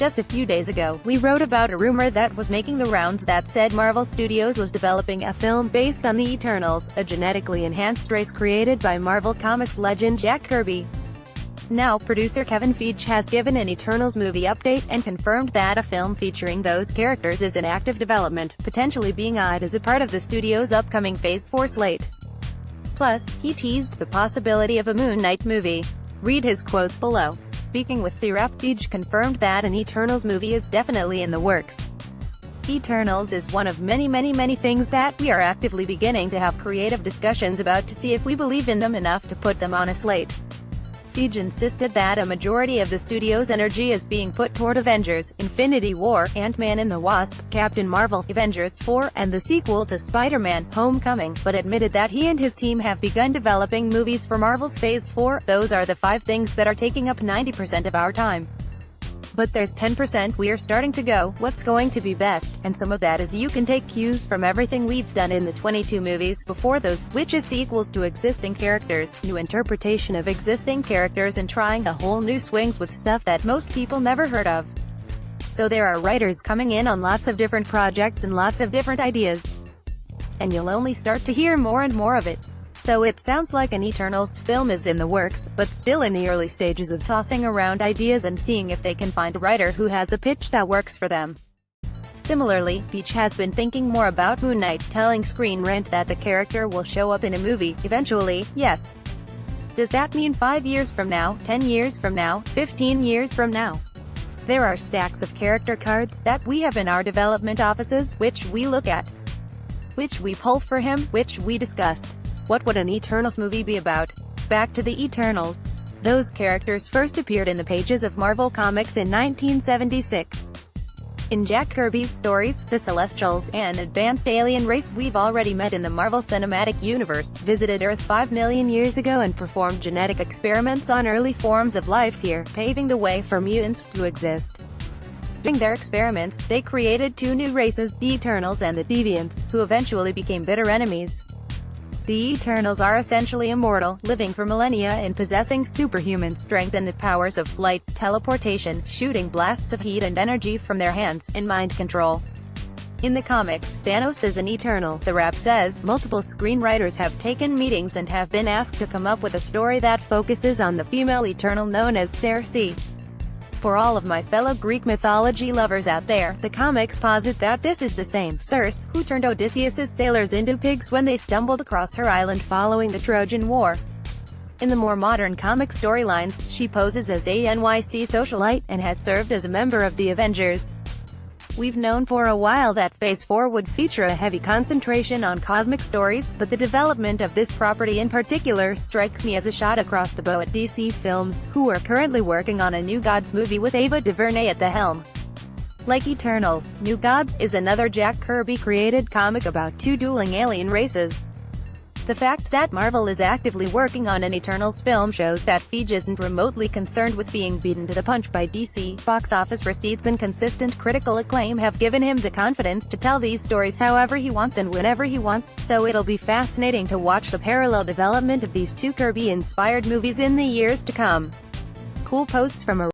Just a few days ago, we wrote about a rumor that was making the rounds that said Marvel Studios was developing a film based on the Eternals, a genetically enhanced race created by Marvel Comics legend Jack Kirby. Now, producer Kevin Feige has given an Eternals movie update, and confirmed that a film featuring those characters is in active development, potentially being eyed as a part of the studio's upcoming Phase 4 slate. Plus, he teased the possibility of a Moon Knight movie. Read his quotes below. Speaking with The Wrap, Feige confirmed that an Eternals movie is definitely in the works. Eternals is one of many things that we are actively beginning to have creative discussions about to see if we believe in them enough to put them on a slate. Feige insisted that a majority of the studio's energy is being put toward Avengers, Infinity War, Ant-Man and the Wasp, Captain Marvel, Avengers 4, and the sequel to Spider-Man: Homecoming, but admitted that he and his team have begun developing movies for Marvel's Phase 4. Those are the 5 things that are taking up 90% of our time. But there's 10% we're starting to go, what's going to be best, and some of that is you can take cues from everything we've done in the 22 movies before those, which is sequels to existing characters, new interpretation of existing characters and trying a whole new swings with stuff that most people never heard of. So there are writers coming in on lots of different projects and lots of different ideas. And you'll only start to hear more and more of it. So it sounds like an Eternals film is in the works, but still in the early stages of tossing around ideas and seeing if they can find a writer who has a pitch that works for them. Similarly, Feige has been thinking more about Moon Knight, telling Screen Rant that the character will show up in a movie, eventually. Yes. Does that mean 5 years from now, 10 years from now, 15 years from now? There are stacks of character cards that we have in our development offices, which we look at, which we pull for him, which we discussed. What would an Eternals movie be about? Back to the Eternals. Those characters first appeared in the pages of Marvel Comics in 1976. In Jack Kirby's stories, the Celestials, an advanced alien race we've already met in the Marvel Cinematic Universe, visited Earth 5 million years ago and performed genetic experiments on early forms of life here, paving the way for mutants to exist. During their experiments, they created 2 new races, the Eternals and the Deviants, who eventually became bitter enemies. The Eternals are essentially immortal, living for millennia and possessing superhuman strength and the powers of flight, teleportation, shooting blasts of heat and energy from their hands, and mind control. In the comics, Thanos is an Eternal. The Wrap says, multiple screenwriters have taken meetings and have been asked to come up with a story that focuses on the female Eternal known as Circe. For all of my fellow Greek mythology lovers out there, the comics posit that this is the same Circe, who turned Odysseus's sailors into pigs when they stumbled across her island following the Trojan War. In the more modern comic storylines, she poses as a NYC socialite, and has served as a member of the Avengers. We've known for a while that Phase 4 would feature a heavy concentration on cosmic stories, but the development of this property in particular strikes me as a shot across the bow at DC Films, who are currently working on a New Gods movie with Ava DuVernay at the helm. Like Eternals, New Gods is another Jack Kirby-created comic about 2 dueling alien races. The fact that Marvel is actively working on an Eternals film shows that Feige isn't remotely concerned with being beaten to the punch by DC. Box office receipts and consistent critical acclaim have given him the confidence to tell these stories however he wants and whenever he wants, so it'll be fascinating to watch the parallel development of these 2 Kirby-inspired movies in the years to come. Cool posts from a